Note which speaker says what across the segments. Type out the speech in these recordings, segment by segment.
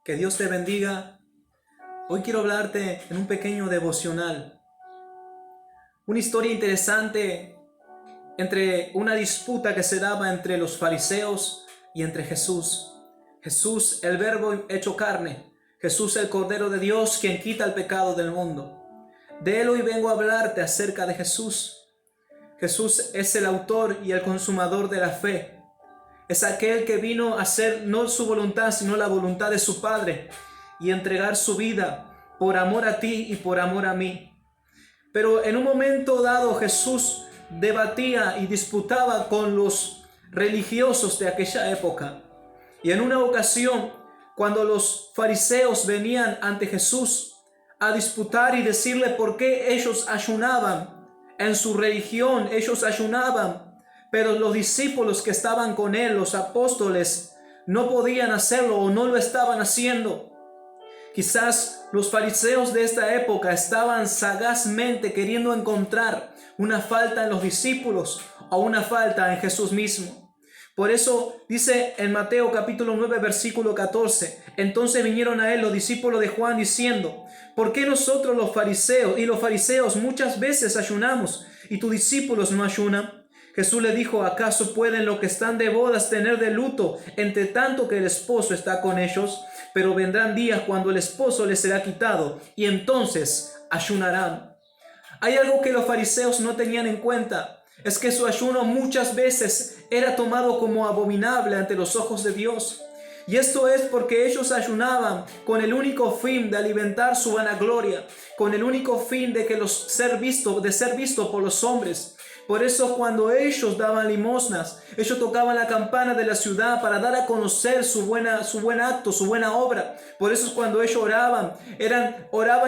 Speaker 1: Que Dios te bendiga. Hoy quiero hablarte en un pequeño devocional. Una historia interesante entre una disputa que se daba entre los fariseos y entre Jesús. Jesús, el Verbo hecho carne. Jesús, el Cordero de Dios, quien quita el pecado del mundo. De él hoy vengo a hablarte acerca de Jesús. Jesús es el autor y el consumador de la fe. Es aquel que vino a hacer no su voluntad, sino la voluntad de su Padre y entregar su vida por amor a ti y por amor a mí. Pero en un momento dado Jesús debatía y disputaba con los religiosos de aquella época. Y en una ocasión, cuando los fariseos venían ante Jesús a disputar y decirle por qué ellos ayunaban, en su religión ellos ayunaban, pero los discípulos que estaban con él, los apóstoles, no podían hacerlo o no lo estaban haciendo. Quizás los fariseos de esta época estaban sagazmente queriendo encontrar una falta en los discípulos o una falta en Jesús mismo. Por eso dice en Mateo capítulo 9 versículo 14, entonces vinieron a él los discípulos de Juan diciendo, ¿por qué nosotros los fariseos muchas veces ayunamos y tus discípulos no ayunan? Jesús le dijo, ¿acaso pueden los que están de bodas tener de luto entre tanto que el esposo está con ellos? Pero vendrán días cuando el esposo les será quitado y entonces ayunarán. Hay algo que los fariseos no tenían en cuenta, es que su ayuno muchas veces era tomado como abominable ante los ojos de Dios. Y esto es porque ellos ayunaban con el único fin de alimentar su vanagloria, con el único fin de ser visto por los hombres. Por eso cuando ellos daban limosnas, ellos tocaban la campana de la ciudad para dar a conocer su buen acto, su buena obra. Por eso cuando ellos oraban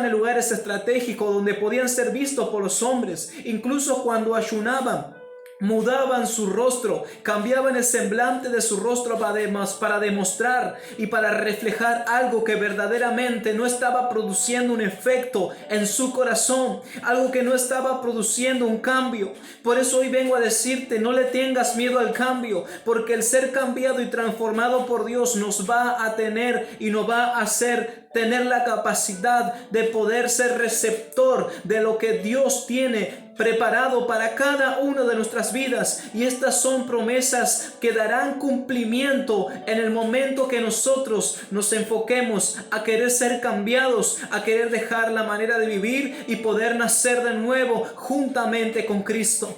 Speaker 1: en lugares estratégicos donde podían ser vistos por los hombres. Incluso cuando ayunaban, mudaban su rostro, cambiaban el semblante de su rostro para demostrar y para reflejar algo que verdaderamente no estaba produciendo un efecto en su corazón, algo que no estaba produciendo un cambio. Por eso hoy vengo a decirte, no le tengas miedo al cambio, porque el ser cambiado y transformado por Dios nos va a tener y nos va a hacer tener la capacidad de poder ser receptor de lo que Dios tiene preparado para cada una de nuestras vidas. Y estas son promesas que darán cumplimiento en el momento que nosotros nos enfoquemos a querer ser cambiados, a querer dejar la manera de vivir y poder nacer de nuevo juntamente con Cristo.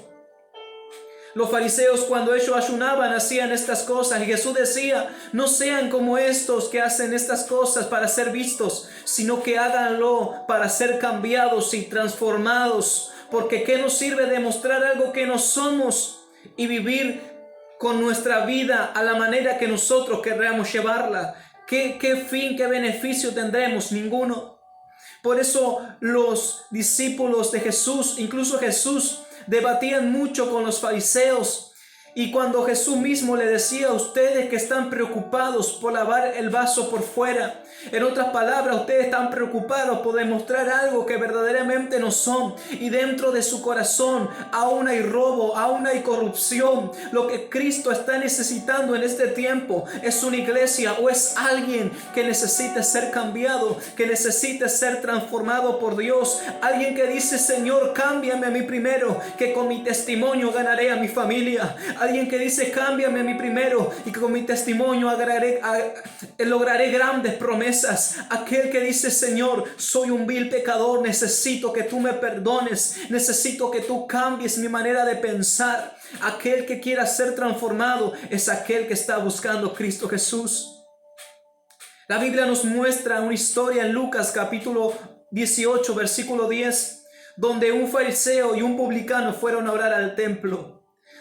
Speaker 1: Los fariseos cuando ellos ayunaban hacían estas cosas y Jesús decía, no sean como estos que hacen estas cosas para ser vistos, sino que háganlo para ser cambiados y transformados. Porque ¿qué nos sirve demostrar algo que no somos y vivir con nuestra vida a la manera que nosotros querramos llevarla? ¿Qué fin, qué beneficio tendremos? Ninguno. Por eso los discípulos de Jesús, incluso Jesús, debatían mucho con los fariseos. Y cuando Jesús mismo le decía a ustedes que están preocupados por lavar el vaso por fuera, en otras palabras, ustedes están preocupados por demostrar algo que verdaderamente no son. Y dentro de su corazón aún hay robo, aún hay corrupción. Lo que Cristo está necesitando en este tiempo es una iglesia o es alguien que necesite ser cambiado, que necesite ser transformado por Dios. Alguien que dice, Señor, cámbiame a mí primero, que con mi testimonio ganaré a mi familia. Alguien que dice, cámbiame a mí primero y que con mi testimonio lograré grandes promesas. Aquel que dice, Señor, soy un vil pecador, necesito que tú me perdones, necesito que tú cambies mi manera de pensar. Aquel que quiera ser transformado es aquel que está buscando a Cristo Jesús. La Biblia nos muestra una historia en Lucas capítulo 18 versículo 10, donde un fariseo y un publicano fueron a orar al templo.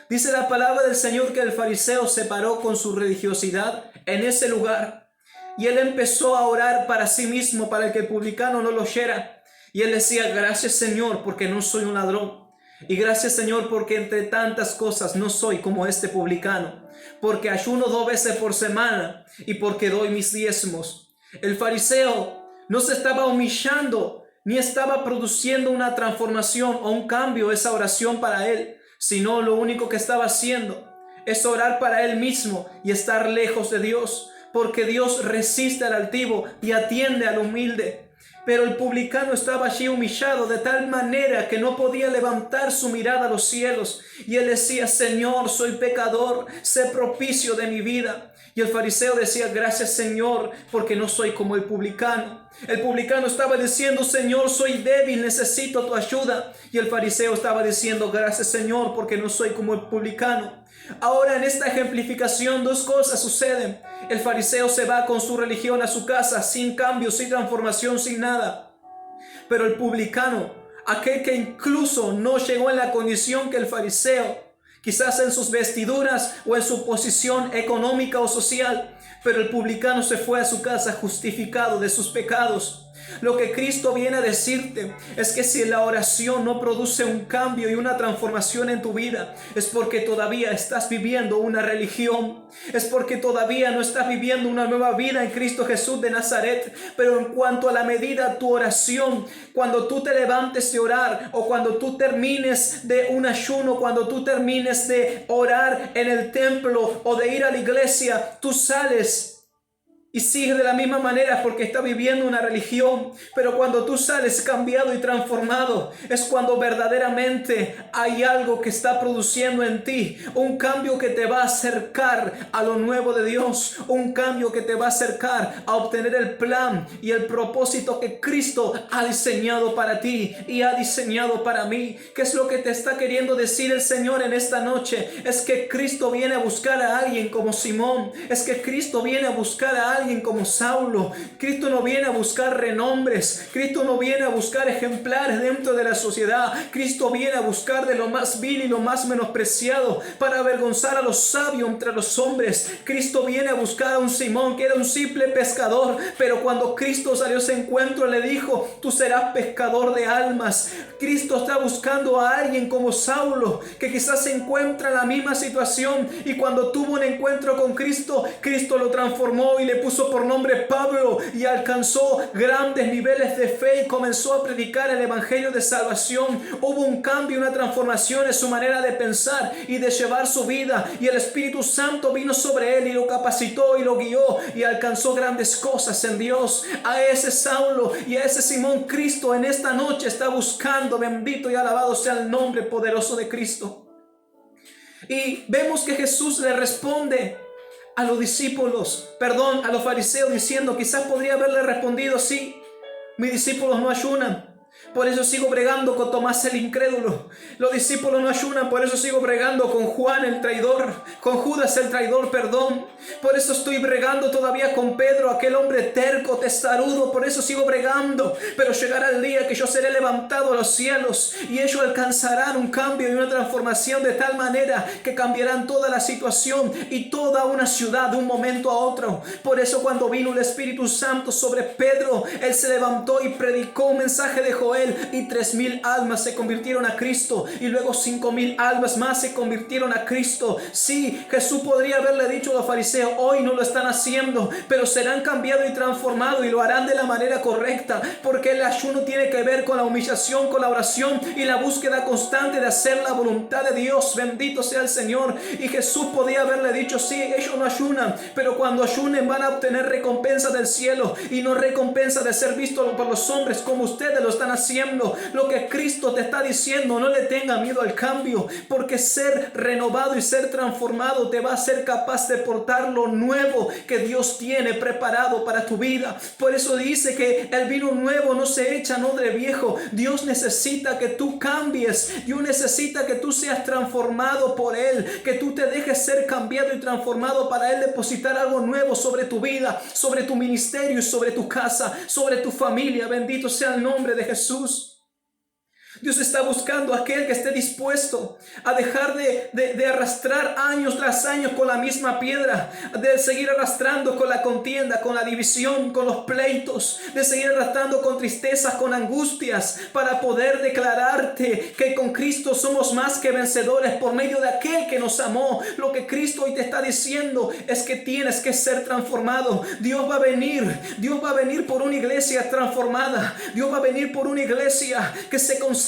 Speaker 1: Dice la palabra del Señor que el fariseo se paró con su religiosidad en ese lugar y él empezó a orar para sí mismo para que el publicano no lo oyera. Y él decía, gracias Señor porque no soy un ladrón. Y gracias Señor porque entre tantas cosas no soy como este publicano. Porque ayuno 2 veces por semana y porque doy mis diezmos. El fariseo no se estaba humillando ni estaba produciendo una transformación o un cambio esa oración para él. Sino lo único que estaba haciendo es orar para él mismo y estar lejos de Dios. porque Dios resiste al altivo y atiende al humilde. Pero el publicano estaba allí humillado de tal manera que no podía levantar su mirada a los cielos. Y él decía: Señor, soy pecador, sé propicio de mi vida. Y el fariseo decía: gracias, Señor, porque no soy como el publicano. El publicano estaba diciendo: Señor, soy débil, necesito tu ayuda. Y el fariseo estaba diciendo: gracias, Señor, porque no soy como el publicano. Ahora, en esta ejemplificación, dos cosas suceden. El fariseo se va con su religión a su casa sin cambio, sin transformación, sin nada. Pero el publicano, aquel que incluso no llegó en la condición que el fariseo, quizás en sus vestiduras o en su posición económica o social, pero el publicano se fue a su casa justificado de sus pecados. Lo que Cristo viene a decirte es que si la oración no produce un cambio y una transformación en tu vida, es porque todavía estás viviendo una religión, es porque todavía no estás viviendo una nueva vida en Cristo Jesús de Nazaret. Pero en cuanto a la medida, tu oración, cuando tú te levantes de orar, o cuando tú termines de un ayuno, cuando tú termines de orar en el templo o de ir a la iglesia, tú sales y sigue de la misma manera porque está viviendo una religión. Pero cuando tú sales cambiado y transformado, es cuando verdaderamente hay algo que está produciendo en ti, un cambio que te va a acercar a lo nuevo de Dios, un cambio que te va a acercar a obtener el plan y el propósito que Cristo ha diseñado para ti y ha diseñado para mí. ¿Qué es lo que te está queriendo decir el Señor en esta noche? Es que Cristo viene a buscar a alguien como Simón, es que Cristo viene a buscar a alguien como Saulo. Cristo no viene a buscar renombres, Cristo no viene a buscar ejemplares dentro de la sociedad. Cristo viene a buscar de lo más vil y lo más menospreciado para avergonzar a los sabios entre los hombres. Cristo viene a buscar a un Simón que era un simple pescador, pero cuando Cristo salió a ese encuentro le dijo: tú serás pescador de almas. Cristo está buscando a alguien como Saulo, que quizás se encuentra en la misma situación, y cuando tuvo un encuentro con Cristo, Cristo lo transformó y le puso por nombre Pablo, y alcanzó grandes niveles de fe y comenzó a predicar el evangelio de salvación. Hubo un cambio, una transformación en su manera de pensar y de llevar su vida, y el Espíritu Santo vino sobre él y lo capacitó y lo guió, y alcanzó grandes cosas en Dios. A ese Saulo y a ese Simón, Cristo en esta noche está buscando. Bendito y alabado sea el nombre poderoso de Cristo. Y vemos que Jesús le responde a los discípulos, a los fariseos, diciendo: quizás podría haberle respondido: sí, mis discípulos no ayunan, por eso sigo bregando con Tomás el incrédulo. Los discípulos no ayunan, por eso sigo bregando con Juan el traidor, con Judas el traidor, por eso estoy bregando todavía con Pedro, aquel hombre terco, testarudo, por eso sigo bregando. Pero llegará el día que yo seré levantado a los cielos y ellos alcanzarán un cambio y una transformación de tal manera que cambiarán toda la situación y toda una ciudad de un momento a otro. Por eso cuando vino el Espíritu Santo sobre Pedro, él se levantó y predicó un mensaje de Joel, y 3,000 almas se convirtieron a Cristo, y luego 5,000 almas más se convirtieron a Cristo. Sí, Jesús podría haberle dicho a los fariseos: hoy no lo están haciendo, pero serán cambiados y transformados y lo harán de la manera correcta, porque el ayuno tiene que ver con la humillación, con la oración y la búsqueda constante de hacer la voluntad de Dios. Bendito sea el Señor. Y Jesús podía haberle dicho: sí, ellos no ayunan, pero cuando ayunen van a obtener recompensa del cielo, y no recompensa de ser visto por los hombres como ustedes lo están haciendo. Lo que Cristo te está diciendo: no le tenga miedo al cambio, porque ser renovado y ser transformado te va a hacer capaz de portar lo nuevo que Dios tiene preparado para tu vida. Por eso dice que el vino nuevo no se echa en odre viejo. Dios necesita que tú cambies, Dios necesita que tú seas transformado por Él, que tú te dejes ser cambiado y transformado para Él depositar algo nuevo sobre tu vida, sobre tu ministerio y sobre tu casa, sobre tu familia. Bendito sea el nombre de Jesús. Dios está buscando a aquel que esté dispuesto a dejar de arrastrar años tras años con la misma piedra, de seguir arrastrando con la contienda, con la división, con los pleitos, de seguir arrastrando con tristezas, con angustias, para poder declararte que con Cristo somos más que vencedores por medio de aquel que nos amó. Lo que Cristo hoy te está diciendo es que tienes que ser transformado. Dios va a venir por una iglesia transformada. Dios va a venir por una iglesia que se consagra